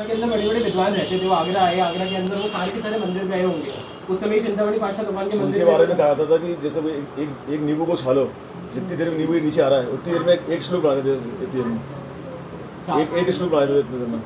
के अंदर बड़े बड़े विद्वान रहते थे, वो आगरा आए, आगरा के अंदर वो सारे के सारे मंदिर गए होंगे। उस समय चिंतामणि पातशाह भगवान के मंदिर उनके बारे में कहा था कि जैसे एक नींबू को छालो, जितनी देर में नींबू नीचे आ रहा है उतनी देर में एक श्लोक बना देते इतनी देर में एक श्लोक बना देते इतनी देर में।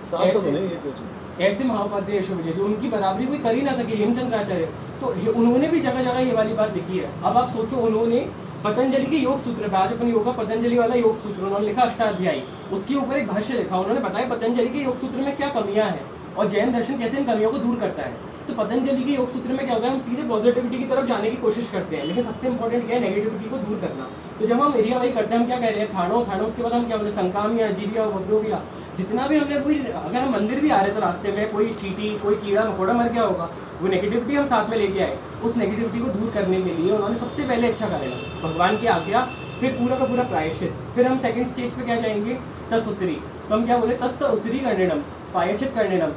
साथ तो नहीं, ये कुछ ऐसे महाउपाध्याय यशोविजय जो उनकी बराबरी कोई कर ही ना सके, हेमचंद्राचार्य, तो उन्होंने भी जगह जगह ये वाली बात लिखी है। अब आप सोचो, उन्होंने पतंजलि के योग सूत्र पे, आज अपन योग पतंजलि वाला योग सूत्र उन्होंने लिखा अष्टाध्यायी, उसके ऊपर एक भाष्य लिखा, उन्होंने बताया पतंजलि के योग सूत्र में क्या कमियां हैं और जैन दर्शन कैसे इन कमियों को दूर करता है। तो पतंजलि के योग सूत्र में क्या होता है, हम सीधे पॉजिटिविटी की तरफ जाने की कोशिश करते हैं, लेकिन सबसे इंपॉर्टेंट क्या है, नेगेटिविटी को दूर करना। तो जब हम एरिया वाई करते हैं, हम क्या कह रहे हैं, थानों उसके बाद हम क्या बोले, संकामिया, जीविया, वग्रोविया, जितना भी हमने कोई, अगर हम मंदिर भी आ रहे तो रास्ते में कोई चींटी, कोई कीड़ा मकोड़ा मर गया होगा, वो नेगेटिविटी हम साथ में लेके आए, उस नेगेटिविटी को दूर करने के लिए उन्होंने सबसे पहले अच्छा करेगा भगवान की आज्ञा, फिर पूरा का पूरा प्रायश्चित, फिर हम सेकंड स्टेज पे क्या जाएंगे, तस् उत्तरी। तो हम क्या बोले, तस् उत्तरी करनेनम, प्रायश्चित करनेनम।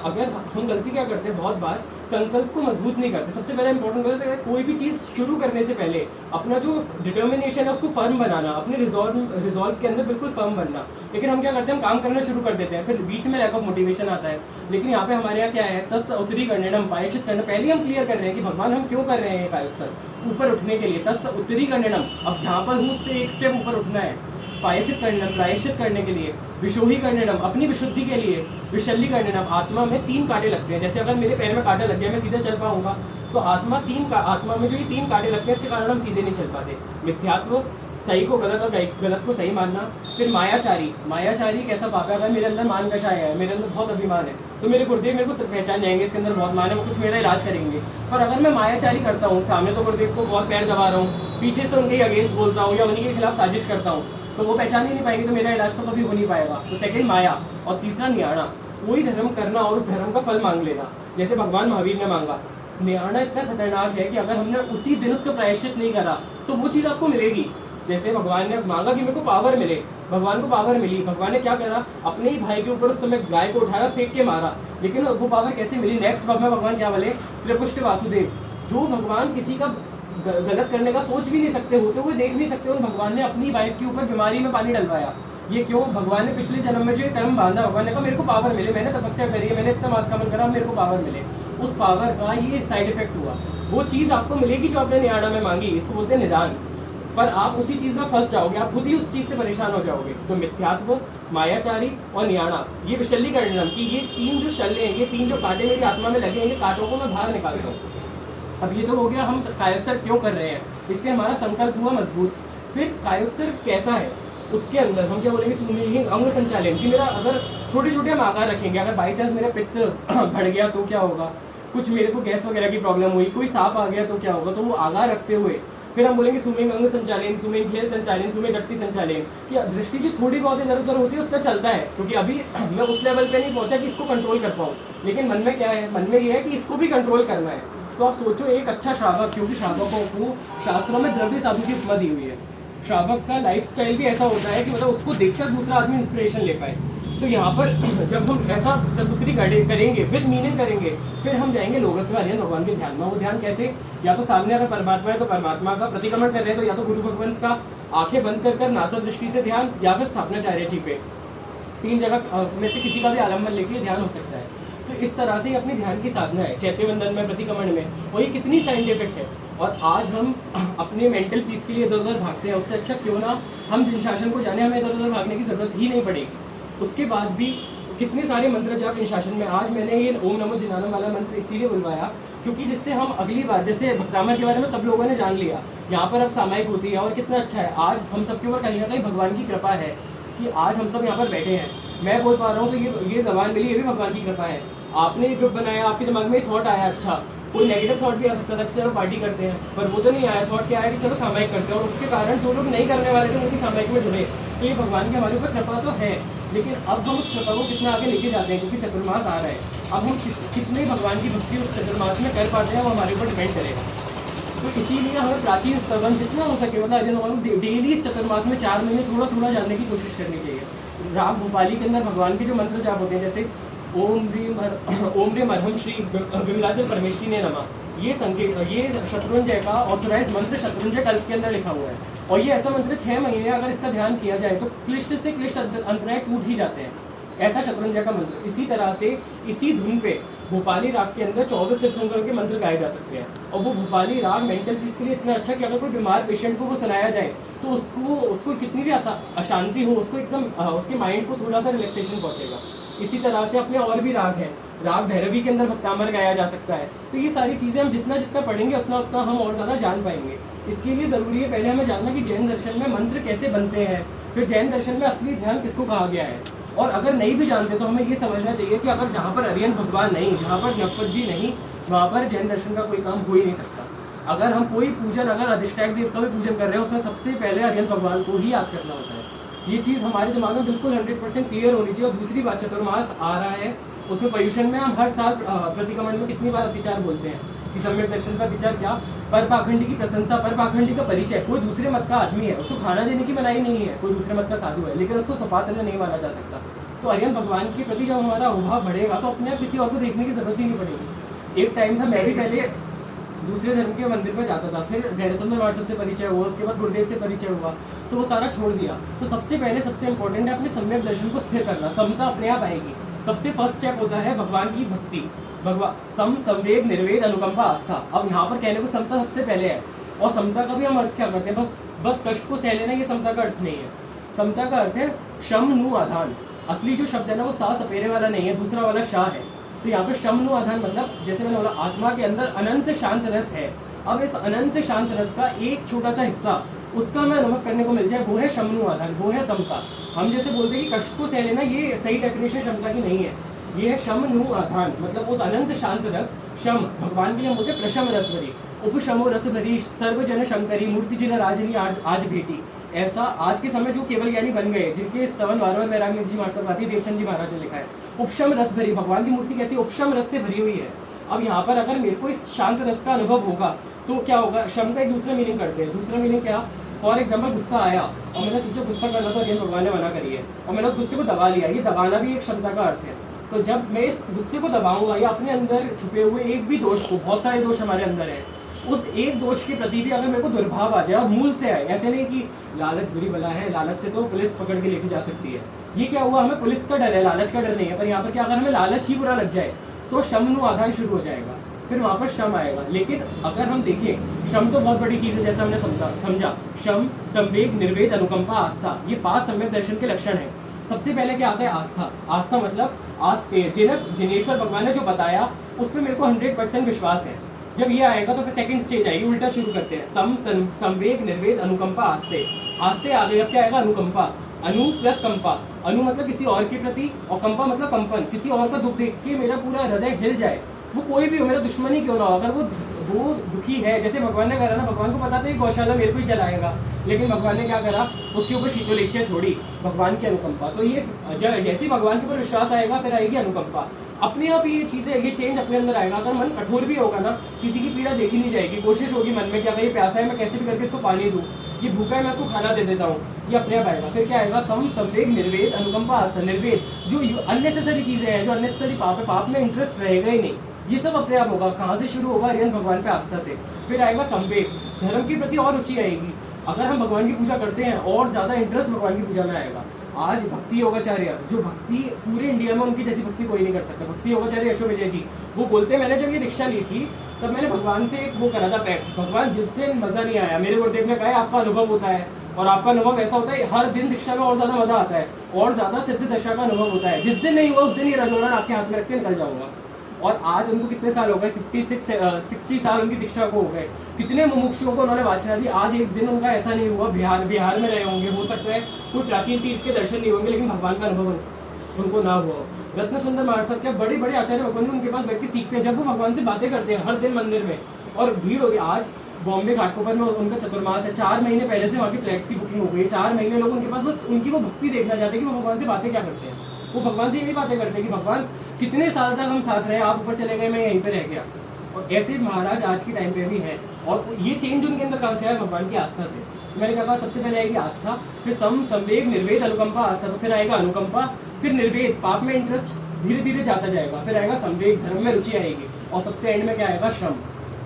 अगर हम गलती क्या करते हैं, बहुत बार संकल्प को मजबूत नहीं करते। सबसे पहले इंपॉर्टेंट होता है कोई भी चीज़ शुरू करने से पहले अपना जो डिटर्मिनेशन है उसको फर्म बनाना, अपने रिजॉल्व के अंदर बिल्कुल फर्म बनना। लेकिन हम क्या करते हैं, हम काम करना शुरू कर देते हैं, फिर बीच में लैक ऑफ मोटिवेशन आता है। लेकिन यहाँ पे हमारे यहाँ क्या है, तस् उत्तरी करनेनम, प्रायश्चित करना, पहले हम क्लियर कर रहे हैं कि भगवान हम क्यों कर रहे हैं प्रायश्चित, ऊपर उठने के लिए, तस् उत्तरी करनेनम। अब जहाँ पर हूँ उससे एक स्टेप ऊपर उठना है, प्रायश्चित करने के लिए, विशोही करनेनम, अपनी विशुद्धि के लिए, विशल्ली करनेनम, आत्मा में 3 कांटे लगते हैं। जैसे अगर मेरे पैर में कांटा लग जाए, मैं सीधे चल पाऊंगा, तो आत्मा में जो ये 3 कांटे लगते हैं, इसके कारण हम सीधे नहीं चल पाते। मिथ्यात्व, सही को गलत और गलत को सही मानना। फिर मायाचारी कैसा पाप है, अगर मेरे अंदर मान कषाय है, मेरे अंदर बहुत अभिमान है, तो मेरे गुरुदेव मेरे को पहचान जाएंगे, इसके अंदर बहुत मान है, वो कुछ मेरा इलाज करेंगे। पर अगर मैं मायाचारी करता हूँ, सामने तो गुरुदेव को बहुत पैर दबा रहा हूँ, पीछे से उनके अगेंस्ट बोलता हूँ या उन्हीं के खिलाफ साजिश करता हूँ, तो वो पहचान ही नहीं पाएंगे, तो मेरा इलाज तो कभी हो नहीं पाएगा। तो सेकंड माया, और तीसरा न्याणा, कोई धर्म करना और धर्म का फल मांग लेना, जैसे भगवान महावीर ने मांगा। न्याणा इतना खतरनाक है कि अगर हमने उसी दिन उसको प्रायश्चित नहीं करा तो वो चीज़ आपको मिलेगी। जैसे भगवान ने मांगा कि मेरे को पावर मिले, भगवान को पावर मिली, भगवान ने क्या करा, अपने ही भाई के ऊपर उस समय गाय को उठाया, फेंक के मारा, लेकिन वो पावर कैसे मिली। नेक्स्ट भाग में भगवान क्या बोले, त्रिपुष्ट वासुदेव, जो भगवान किसी का गलत करने का सोच भी नहीं सकते, होते हुए देख नहीं सकते, और भगवान ने अपनी वाइफ के ऊपर बीमारी में पानी डलवाया। ये क्यों, भगवान ने पिछले जन्म में जो कर्म बांधा, भगवान ने कहा मेरे को पावर मिले, मैंने तपस्या करी है, मैंने इतना मास कामन करा, मेरे को पावर मिले। उस पावर का ये साइड इफेक्ट हुआ। वो चीज़ आपको मिलेगी जो आपने न्याणा में मांगी, इसको बोलते हैं निदान, पर आप उसी चीज़ में फंस जाओगे, आप खुद ही उस चीज़ से परेशान हो जाओगे। तो मिथ्यात्व, मायाचारी और न्याणा, ये विशल्ली करनेनम कि ये 3 जो शल्य हैं, ये 3 जो कांटे मेरी आत्मा में लगे हैं, ये कांटों को मैं बाहर निकालता हूँ। अब ये तो हो गया हम कायोत्सर्ग क्यों कर रहे हैं, इससे हमारा संकल्प हुआ मजबूत। फिर कायोत्सर्ग कैसा है, उसके अंदर हम क्या बोलेंगे, सुमेलिंग अंग संचालन, कि मेरा अगर छोटे छोटे हम आकार रखेंगे, अगर बाई चांस मेरा पित्त बढ़ गया तो क्या होगा, कुछ मेरे को गैस वगैरह की प्रॉब्लम हुई, कोई सांप आ गया तो क्या होगा, तो वो आकार रखते हुए फिर हम बोलेंगे सुमेंग अंग संचालन, सुमेंग घेल संचालन, सुमेंग गट्टी संचालन, कि दृष्टि जो थोड़ी बहुत इधर उधर होती है उतना चलता है, क्योंकि अभी मैं उस लेवल पे नहीं पहुंचा कि इसको कंट्रोल कर पाऊँ। लेकिन मन में क्या है, मन में ये है कि इसको भी कंट्रोल करना है। तो आप सोचो, एक अच्छा श्रावक, क्योंकि श्रावकों को शास्त्रों में द्रव्य साधु की उपमा दी हुई है, श्रावक का लाइफस्टाइल भी ऐसा होता है कि मतलब उसको देखकर दूसरा आदमी इंस्पिरेशन ले पाए। तो यहाँ पर जब हम ऐसा तदुक्ति करेंगे, विद मीनिंग करेंगे, फिर हम जाएंगे लोगस में भगवान के ध्यान में। वो ध्यान कैसे, या तो सामने अगर परमात्मा है तो परमात्मा का प्रतिक्रमण कर रहे हैं, तो या तो गुरु भगवंत का आंखें बंद कर नासा दृष्टि से ध्यान, या फिर स्थापनाचार्य जी पे, 3 जगह में से किसी का भी आलम्बन लेके ध्यान हो सकता है। तो इस तरह से अपनी ध्यान की साधना है, चैत्यवंदन में, प्रतिक्रमण में, और ये कितनी साइंटिफिक है। और आज हम अपने मेंटल पीस के लिए इधर उधर भागते हैं, उससे अच्छा क्यों ना हम जिन शासन को जाने, हमें इधर उधर भागने की जरूरत ही नहीं पड़ेगी। उसके बाद भी कितने सारे मंत्र जाप इन शासन में। आज मैंने ये ओम नमो जिनानम वाला मंत्र इसीलिए बुलवाया क्योंकि जिससे हम अगली बार, जैसे भक्तामर के बारे में सब लोगों ने जान लिया, यहाँ पर अब सामायिक होती है, और कितना अच्छा है। आज हम सबके ऊपर कहीं ना कहीं भगवान की कृपा है कि आज हम सब यहाँ पर बैठे हैं, मैं बोल पा रहा हूँ, तो ये जबान मिली, ये भी भगवान की कृपा है। आपने एक ग्रुप बनाया, आपके दिमाग में थॉट आया, अच्छा कोई नेगेटिव थॉट भी आ सकता था कि चलो पार्टी करते हैं, पर वो तो नहीं आया। थॉट क्या आया कि चलो सामायिक करते हैं, और उसके कारण जो लोग नहीं करने वाले थे उनकी सामायिक में जुड़े। तो ये भगवान की हमारे ऊपर कृपा तो है, लेकिन अब हम उस कृपा को कितना आगे लेके जाते हैं, क्योंकि चतुर्मास आ रहा है। अब हम कितने भगवान की भक्ति उस चतुर्मास में कर पाते हैं, वो हमारे ऊपर डिपेंड करेगा। तो इसीलिए हमें प्राचीन स्तवन जितना हो सके, मतलब डेली इस चतुर्मास में 4 महीने थोड़ा थोड़ा जानने की कोशिश करनी चाहिए। राग भोपाली के अंदर भगवान के जो मंत्र जाप होते हैं, जैसे ओम ह्रीम अर्हम श्री विमलाचल परमेश्वरी ने नमा, ये संकेत, ये शत्रुंजय का ऑथोराइज मंत्र शत्रुंजय कल्प के अंदर लिखा हुआ है। और ये ऐसा मंत्र 6 महीने अगर इसका ध्यान किया जाए तो क्लिष्ट से क्लिष्ट अंतराय टूट ही जाते हैं। ऐसा शतरंज का मंत्र। इसी तरह से इसी धुन पे भोपाली राग के अंदर 24 तीर्थंकरों के मंत्र गाए जा सकते हैं। और वो भोपाली राग मेंटल पीस के लिए इतना अच्छा कि अगर कोई बीमार पेशेंट को वो सुनाया जाए तो उसको कितनी भी अशांति हो, उसको एकदम उसके माइंड को थोड़ा सा रिलैक्सेशन पहुंचेगा। इसी तरह से अपने और भी राग हैं, राग भैरवी के अंदर भक्तामर गाया जा सकता है। तो ये सारी चीज़ें हम जितना जितना पढ़ेंगे उतना उतना हम और ज़्यादा जान पाएंगे। इसके लिए ज़रूरी है पहले हमें जानना कि जैन दर्शन में मंत्र कैसे बनते हैं, फिर जैन दर्शन में असली ध्यान किसको कहा गया है। और अगर नहीं भी जानते तो हमें ये समझना चाहिए कि अगर जहाँ पर अरियन भगवान नहीं, जहाँ पर नफत जी नहीं, वहाँ पर जैन दर्शन का कोई काम हो ही नहीं सकता। अगर हम कोई पूजन, अगर अधिष्ठायक देव का भी पूजन कर रहे हैं, उसमें सबसे पहले अरियन भगवान को ही याद करना होता है। ये चीज़ हमारे दिमाग में बिल्कुल 100% क्लियर होनी चाहिए। और दूसरी बात, चतुर्मास आ रहा है, उसमें पर्यूषण में हम हर साल प्रतिक्रमण में कितनी बार अतिचार बोलते हैं कि सम्यक दर्शन का विचार क्या, पर पाखंडी की प्रशंसा, पर पाखंडी का परिचय। कोई दूसरे मत का आदमी है, उसको खाना देने की मनाही नहीं है, कोई दूसरे मत का साधु है, लेकिन उसको सपात्र नहीं माना जा सकता। तो अरियन भगवान के प्रति जब हमारा उभाव बढ़ेगा तो अपने आप किसी और को देखने की जरूरत ही नहीं पड़ेगी। एक टाइम था, मैं भी पहले दूसरे धर्म के मंदिर में जाता था, फिर गैरसुंदर वार्षिक से परिचय हुआ, उसके बाद गुरुदेव से परिचय हुआ, तो वो सारा छोड़ दिया। तो सबसे पहले सबसे इंपॉर्टेंट है अपने सम्यक दर्शन को स्थिर करना। समता अपने आप आएगी। सबसे फर्स्ट स्टेप होता है भगवान की भक्ति, भगवान सम, संवेग, निर्वेद, अनुकंपा, आस्था। अब यहाँ पर कहने को समता सबसे पहले है। और समता का भी हम अर्थ क्या करते हैं, बस कष्ट को सह लेना, ये समता का अर्थ नहीं है। समता का अर्थ है शम नु आधान। असली जो शब्द है ना वो सा सपेरे वाला नहीं है, दूसरा वाला शाह है। तो यहाँ पे शम नु आधान मतलब जैसे मैंने बोला, आत्मा के अंदर अनंत शांत रस है। अब इस अनंत शांत रस का एक छोटा सा हिस्सा उसका मैं अनुभव करने को मिल जाए, वो है शम नु आधान, वो है समता। हम जैसे बोलते हैं कि कष्ट को सह लेना, ये सही डेफिनेशन क्षमता की नहीं है। ये है शम नु आधान, मतलब उस अनंत शांत रस। शम भगवान के लिए हम बोलते हैं प्रशम रस भरी, उपशमो रस भरी, सर्वजन शंकरी, मूर्ति जिन राजनी आज भेटी। ऐसा आज के समय जो केवल ज्ञानी बन गए, जिनके स्तवन वारवर वैराग्य जी महाराज देवचंद जी महाराज ने लिखा है, उपशम रस भरी। भगवान की मूर्ति कैसी उपशम रस से भरी हुई है। अब यहाँ पर अगर मेरे को इस शांत रस का अनुभव होगा तो क्या होगा, शम का एक दूसरा मीनिंग करते हैं। दूसरा मीनिंग क्या, फॉर एग्जाम्पल गुस्सा आया और मैंने सोचा गुस्सा करना तो अरियन भगवान ने मना करी है, और मैंने उस गुस्से को दबा लिया। ये दबाना भी एक क्षमता का अर्थ है। तो जब मैं इस गुस्से को दबाऊंगा या अपने अंदर छुपे हुए एक भी दोष को, बहुत सारे दोष हमारे अंदर है, उस एक दोष के प्रति भी अगर मेरे को दुर्भाव आ जाए और मूल से आए, ऐसे नहीं कि लालच बुरी बला है, लालच से तो पुलिस पकड़ के लेके जा सकती है, ये क्या हुआ, हमें पुलिस का डर है, लालच का डर नहीं है। पर यहाँ पर क्या, अगर हमें लालच ही बुरा लग जाए तो शम नु आधान शुरू हो जाएगा, फिर वहाँ पर शम आएगा। लेकिन अगर हम देखें, शम तो बहुत बड़ी चीज़ है, जैसा हमने समझा। शम, संवेग, निर्वेद, अनुकंपा, आस्था, ये 5 सम्यक दर्शन के लक्षण हैं। सबसे पहले क्या आता है, आस्था। आस्था मतलब आस्ते, जिनेश्वर भगवान ने जो बताया उस पर मेरे को 100% विश्वास है। जब ये आएगा तो फिर सेकंड स्टेज आएगी, उल्टा शुरू करते हैं। संवेग, निर्वेद, अनुकंपा, आस्ते। आस्ते आ गई, अब क्या आएगा, अनुकंपा। अनु प्लस कंपा। अनु मतलब किसी और के प्रति, और कंपा मतलब कंपन, किसी और का दुख देख के मेरा पूरा हृदय हिल जाए, वो कोई भी हो, मेरा दुश्मन ही क्यों ना हो, अगर वो दुखी है। जैसे भगवान ने करा ना, भगवान को पता था कि गौशाला मेरे को ही चलाएगा, लेकिन भगवान ने क्या करा, उसके ऊपर शीतोलेशिया छोड़ी, भगवान की अनुकंपा। तो ये जैसे ही भगवान के ऊपर विश्वास आएगा फिर आएगी अनुकंपा। अपने आप ये चीज़ें, ये चेंज अपने अंदर आएगा। अगर मन कठोर भी होगा ना, किसी की पीड़ा देखी नहीं जाएगी, कोशिश होगी मन में कि अगर ये प्यासा है मैं कैसे भी करके इसको पानी दूँ, ये भूखा है मैं इसको खाना दे देता हूँ, ये अपने आप आएगा। फिर क्या आएगा, संवेग, निर्वेद, अनुकंपा, आस्था। निर्वेद जो अननेसेसरी चीज़ें हैं, जो अननेसेसरी पाप है, पाप में इंटरेस्ट रहेगा ही नहीं, ये सब अपने आप होगा। कहाँ से शुरू होगा, अरियन भगवान पे आस्था से। फिर आएगा संवेग, धर्म के प्रति और रुचि आएगी। अगर हम भगवान की पूजा करते हैं और ज़्यादा इंटरेस्ट भगवान की पूजा में आएगा। आज भक्ति योगाचार्य, जो भक्ति पूरे इंडिया में उनकी जैसी भक्ति कोई नहीं कर सकता, भक्ति योगाचार्य यशो विजय जी, वो बोलते हैं, मैंने जब ये दीक्षा ली थी तब मैंने भगवान से एक वो करा था पैक्ट, भगवान जिस दिन मज़ा नहीं आया, मेरे गुरुदेव ने कहा आपका अनुभव होता है, और आपका अनुभव ऐसा होता है हर दिन दीक्षा में और ज़्यादा मज़ा आता है, और ज़्यादा सिद्ध दशा का अनुभव होता है। जिस दिन नहीं हुआ उस दिन ये रजोड़न आपके हाथ में रख के निकल जाऊँगा। और आज उनको कितने साल हो गए, 60 साल उनकी दीक्षा को हो गए। कितने मुमुक्षुओं को उन्होंने वाचना दी, आज एक दिन उनका ऐसा नहीं हुआ, बिहार में रहे होंगे, हो सकता है कोई प्राचीन तीर्थ के दर्शन नहीं होंगे, लेकिन भगवान का अनुभव उनको ना हुआ। रत्न सुंदर महाराज साहब क्या बड़े बड़े आचार्य भगवान उनके पास बैठ के सीखते हैं, जब वो भगवान से बातें करते हैं हर दिन मंदिर में, और भीड़ होगी। आज बॉम्बे घाटकोपर में उनका चतुर्मास है, 4 महीने पहले से वहाँ की फ्लैट्स की बुकिंग हो गई। 4 महीने लोग उनके पास बस उनकी वो भक्ति देखना चाहते हैं कि वो भगवान से बातें क्या करते हैं। वो भगवान से यही बातें करते हैं कि भगवान कितने साल तक हम साथ रहे, आप ऊपर चले गए, मैं यहीं पे रह गया। और ऐसे महाराज आज के टाइम पे भी हैं, और ये चेंज उनके अंदर कहाँ से आया, भगवान की आस्था से। मैंने कहा सबसे पहले आएगी आस्था, फिर संवेग, निर्वेद, अनुकंपा, आस्था, तो फिर आएगा अनुकंपा, फिर निर्वेद, पाप में इंटरेस्ट धीरे धीरे जाता जाएगा, फिर आएगा संवेग, धर्म में रुचि आएगी, और सबसे एंड में क्या आएगा, श्रम।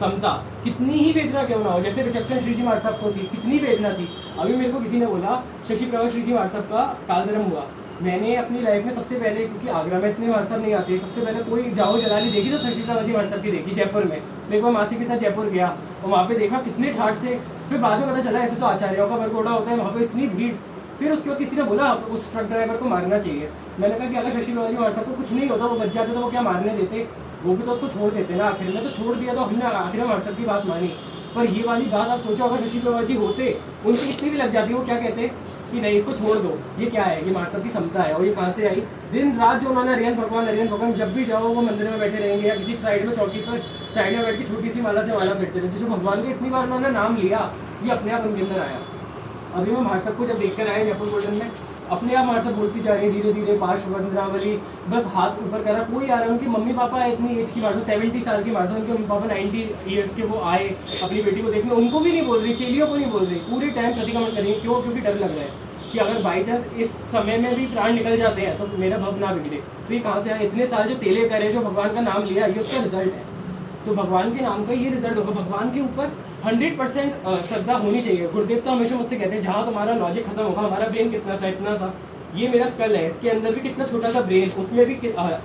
समता, कितनी ही वेदना क्यों ना हो, जैसे विचक्षण श्री जी महाराज साहब को थी, कितनी वेदना थी। अभी मेरे को किसी ने बोला शशि प्रभा श्री जी महाराज साहब का कालधर्म हुआ, मैंने अपनी लाइफ में सबसे पहले, क्योंकि आगरा में इतने महाराज साहब नहीं आते, सबसे पहले कोई जाओ जलाली देखी तो शशि प्रभा जी महाराज साहब की देखी जयपुर में। मैं एक बार मासी के साथ जयपुर गया और वहाँ पे देखा कितने ठाठ से, फिर बाद में पता चला ऐसे तो आचार्यों का वरघोड़ा होता है, वहाँ पे इतनी भीड़। फिर उसके बाद किसी ने बोला उस ट्रक ड्राइवर को मारना चाहिए। मैंने कहा कि अगर शशि प्रभा जी महाराज साहब को कुछ नहीं होता, वो बच जाते तो वो क्या मारने देते, वो भी तो उसको छोड़ देते ना आखिर में, तो छोड़ दिया तो हमने आखिर में महाराज साहब की बात मानी। पर ये वाली बात आप सोचो, अगर शशि प्रभा जी होते, उनकी कितनी भी लग जाती, वो क्या कहते कि नहीं इसको छोड़ दो, ये क्या है, ये महाराज साहब की समता है। और ये कहाँ से आई, दिन रात जो उन्होंने अरिहंत भगवान, जब भी जाओ वो मंदिर में बैठे रहेंगे या किसी साइड में चौकी पर साइड में बैठ के छोटी सी माला से माला फेरते रहते। जो भगवान के इतनी बार उन्होंने नाम लिया, ये अपने आप उनके अंदर आया। अभी मैं महाराज साहब को जब देख कर आया जयपुर गोल्डन में, अपने आप महाराज साहब बोलती जा रही है धीरे धीरे, पाश वंदनावली, बस हाथ ऊपर करा, कोई आ रहा है। उनकी मम्मी पापा इतनी एज की महाराज साहब 70 साल की महाराज साहब, उनके मम्मी पापा 90 ईयर्स के, वो आए अपनी बेटी को देखने, उनको भी नहीं बोल रही, चेलियों को नहीं बोल रही, पूरे टाइम प्रतिक्रमण करेंगे। क्यों? क्योंकि डर लग रहा है कि अगर बाई चांस इस समय में भी प्राण निकल जाते हैं तो मेरा भव ना बिगड़े। तो ये कहाँ से आए, इतने साल जो तेले करे, जो भगवान का नाम लिया, ये उसका रिजल्ट है। तो भगवान के नाम का ये रिजल्ट होगा। भगवान के ऊपर 100% श्रद्धा होनी चाहिए। गुरुदेव तो हमेशा मुझसे कहते हैं जहाँ तुम्हारा लॉजिक खत्म होगा, हमारा ब्रेन कितना सा, इतना सा, ये मेरा स्कल है, इसके अंदर भी कितना छोटा सा ब्रेन, उसमें भी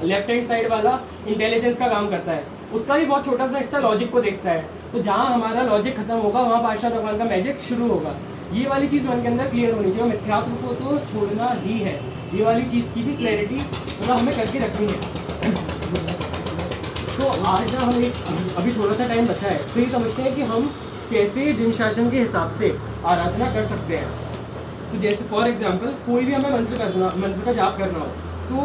लेफ्ट हैंड साइड वाला इंटेलिजेंस का काम करता है, उसका भी बहुत छोटा सा हिस्सा लॉजिक को देखता है। तो जहाँ हमारा लॉजिक खत्म होगा, वहाँ पातशाह भगवान का मैजिक शुरू होगा। ये वाली चीज़ मन के अंदर क्लियर होनी चाहिए। मिथ्यात्व को तो छोड़ना ही है, ये वाली चीज़ की भी क्लैरिटी मतलब हमें करके रखनी है। तो आज ना हम अभी थोड़ा सा टाइम बचा है, तो ये समझते हैं कि हम कैसे जिन शासन के हिसाब से आराधना कर सकते हैं। तो जैसे फॉर एग्जांपल कोई भी हमें मंत्र का जाप करना हो,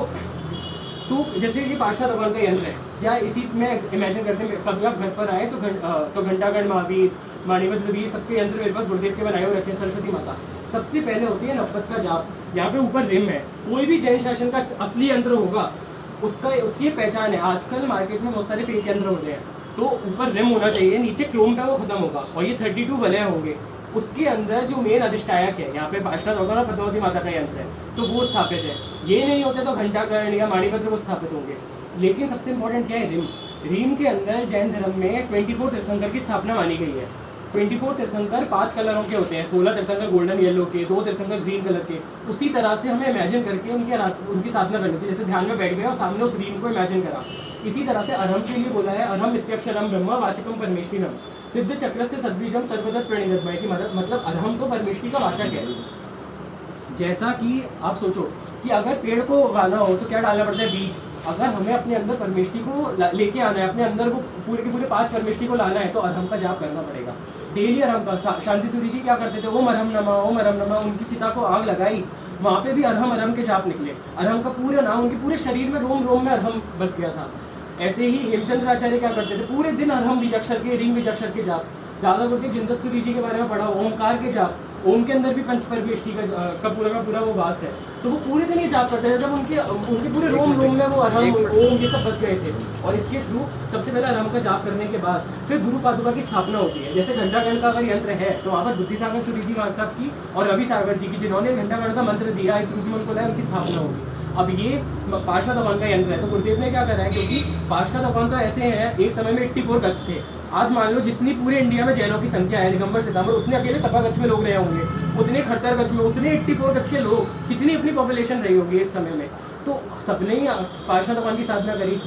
तो जैसे ये पातशाह भगवान का यंत्र है, या इसी में इमेजिन करते हैं कभी आप घर पर आए तो घंटागण महावीर, माणिभद्र वीर, सबके यंत्र मेरे पास गुरुदेव के बनाए हुए रखे हैं। सरस्वती माता सबसे पहले होती है नवपत का जाप, यहाँ पे ऊपर रिम है। कोई भी जैन शासन का असली यंत्र होगा, उसकी पहचान है। आजकल मार्केट में बहुत सारे फेक यंत्र होते हैं, तो ऊपर रिम होना चाहिए, नीचे क्रोम पे वो खत्म होगा, और ये 32 वलय होंगे। उसके अंदर जो मेन अधिष्ठायक है, यहाँ पे पातशाह भगवान और पद्मावती माता का यंत्र है, तो वो स्थापित है। ये नहीं होते तो घंटाकर्ण या माणिभद्र वो स्थापित होंगे। लेकिन सबसे इंपॉर्टेंट क्या है, रिम। रिम के अंदर जैन धर्म में 24 तीर्थंकर की स्थापना मानी गई है। 24 तीर्थंकर 5 कलरों के होते हैं, 16 तीर्थंकर गोल्डन येलो के, 2 तीर्थंकर ग्रीन कलर के। उसी तरह से हमें इमेजिन करके उनकी साधना करनी थी। जैसे ध्यान में बैठ गए और सामने उस रिम को इमेजिन करा। इसी तरह से अरहम के लिए बोला है, अरहम इत्यक्षरम ब्रह्म वाचकम परमेष्टिनम सिद्ध चक्र से सद्विजम सर्वदत्त प्रणिधत्मय की मतलब अरहम तो परमेष्टि का वाचक है। जैसा कि आप सोचो कि अगर पेड़ को उगाना हो तो क्या डालना पड़ता है, बीज। अगर हमें अपने अंदर परमेष्टि को लेके आना है, अपने अंदर वो पूरे के पूरे 5 परमेष्टि को लाना है, तो अरहम का जाप करना पड़ेगा डेली। अरहम का शांति सूरी जी क्या करते थे, ओम अरहम नमा, ओम अरहम नमा। उनकी चिता को आग लगाई, वहाँ पे भी अरहम के जाप निकले। अरहम का पूरा नाम उनके पूरे शरीर में रोम रोम में अरहम बस गया था। ऐसे ही हेमचंद्र आचार्य क्या करते थे, पूरे दिन अरहम बीजाक्षर के, रिंग बीजाक्षर के जाप। दादा गुरुदेव जिंदत सूरी जी के बारे में पढ़ा, ओमकार के जाप। ओम के अंदर भी पंच परमेष्टि का पूरा वो वास है, तो वो पूरे दिन ये जाप करते थे। जब उनके पूरे रोम में वो अरहम ओम ये सब बस गए थे। और इसके थ्रू सबसे पहले अरहम का जाप करने के बाद फिर गुरु पादुका की स्थापना होती है। जैसे घंटागण का अगर यंत्र है तो वहाँ पर बुद्धि सागर सूरी जी महाराज साहब की और रवि सागर जी की, जिन्होंने घंटागण का मंत्र दिया, इस रूप में उनको लाया, उनकी स्थापना होगी। अब ये पार्श्वनाथ भगवान का यंत्र है, तो गुरुदेव ने क्या करा है, क्योंकि पार्श्वनाथ भगवान तो ऐसे हैं, एक समय में 84 गज थे। आज मान लो जितनी पूरे इंडिया में जैनों की संख्या है, दिगंबर सितंबर, उतने अकेले तपागछ में लोग रहे होंगे, उतने खट्टर गज में, उतने 84 गज के लोग, कितनी अपनी पॉपुलेशन रही होगी एक समय में। तो सबने ही पार्श्वनाथ भगवान की साधना करी।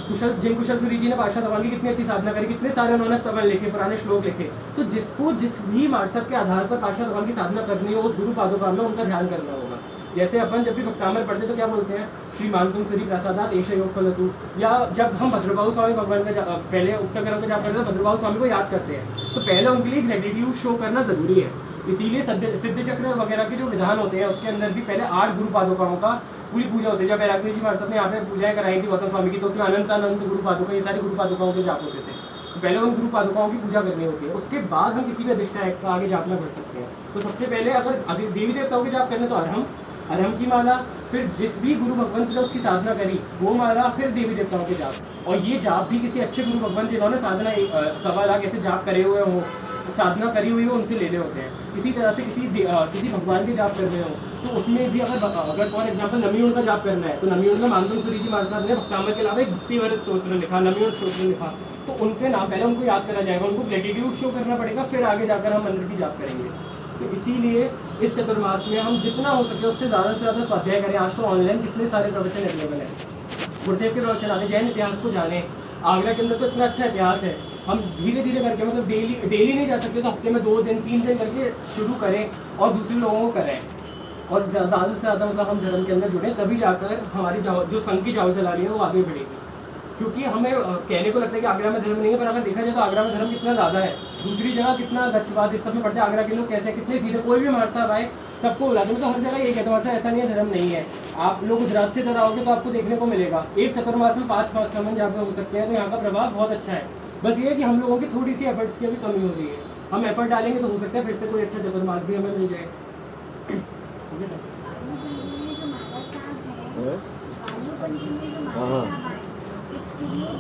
कुशल सूरी जी ने पार्श्वनाथ भगवान की कितनी अच्छी साधना करी, कितने सारे उन्होंने स्तवन लिखे, पुराने श्लोक लिखे। तो जिसको जिस भी मार्सब के आधार पर पार्श्वनाथ भगवान की साधना करनी हो, उस गुरु पादुका में उनका ध्यान करना होगा। जैसे अपन जब भी भक्तामर पढ़ते तो क्या बोलते हैं, श्री मानकुंड सूरी प्रसादात एश योग फलतु। या जब हम भद्रबाहु स्वामी भगवान का पहले उपसर्गों का जाप करते हैं, भद्रबाहु स्वामी को याद करते हैं, तो पहले उनके लिए ग्रेटिट्यूड शो करना जरूरी है। इसीलिए सिद्ध चक्र वगैरह के जो विधान होते हैं उसके अंदर भी पहले 8 गुरु पादुकाओं का पूरी पूजा होती है। जब बैरागी जी महाराज ने यहाँ पे पूजाएं कराई थी गौतम स्वामी की, तो उसमें अनंत गुरु पादुका, ये सारी गुरु पादुकाओं के जाप होते थे। तो पहले उन गुरु पादुकाओं की पूजा करनी होती है, उसके बाद हम किसी भी अधिष्ठायक का आगे जाप में बढ़ सकते हैं। तो सबसे पहले अगर देवी देवताओं के जाप करने तो अरहम की माला, फिर जिस भी गुरु भगवंत ने उसकी साधना करी वो माला, फिर देवी देवताओं के जाप। और ये जाप भी किसी अच्छे गुरु भगवंत जिन्होंने साधना 1.25 लाख ऐसे जाप करे हुए हों, साधना करी हुई हो, उनसे लेने होते हैं। इसी तरह से किसी भगवान के जाप कर रहे हो तो उसमें भी अगर फॉर एग्जाम्पल नमियों का जाप करना है, तो नमियों में मानकुंड सूरी जी महाराज साहब ने भक्तामर के अलावा एक भक्तिवर स्तोत्र लिखा, नमियों स्तोत्र लिखा। तो उनके नाम पहले उनको याद करा जाएगा, उनको ग्रेटिट्यूड शो करना पड़ेगा, फिर आगे जाकर हम मंदिर की जाप करेंगे। तो इसीलिए इस चतुर्मास में हम जितना हो सके उससे ज़्यादा स्वाध्याय करें। आज तो ऑनलाइन कितने सारे प्रवचन अवेलेबल हैं, गुरुदेव के प्रवचन आते, जैन इतिहास को जानें। आगरा के अंदर तो इतना अच्छा इतिहास है, हम धीरे धीरे करके मतलब डेली नहीं जा सकते तो हफ्ते में 2 दिन 3 दिन करके शुरू करें और दूसरे लोगों को करें, और ज़्यादा से ज़्यादा मतलब हम धर्म के अंदर जुड़ें, तभी जाकर हमारी जो संघ की जावचलानी है वो आगे बढ़ेगी। क्योंकि हमें कहने को लगता है कि आगरा में धर्म नहीं है, पर अगर देखा जाए तो आगरा में धर्म कितना ज़्यादा है। दूसरी जगह कितना गच्छवाद इस सब में पढ़ते हैं, आगरा के लोग कैसे कितने सीधे, कोई भी हमारे साहब आए सबको बुलाते हैं। तो हर जगह ये कहते हैं ऐसा नहीं है धर्म नहीं है। आप लोग गुजरात से इधर आओगे तो आपको देखने को मिलेगा एक चतुर्मास में 5 कामन जहाँ पे हो सकते हैं। तो यहाँ का प्रभाव बहुत अच्छा है। बस ये है कि हम लोगों की थोड़ी सी एफर्ट्स की अभी कमी हो रही है। हम एफर्ट डालेंगे तो हो सकता है फिर से कोई अच्छा चतुर्मास भी हमें मिल जाए। हाँ हाँ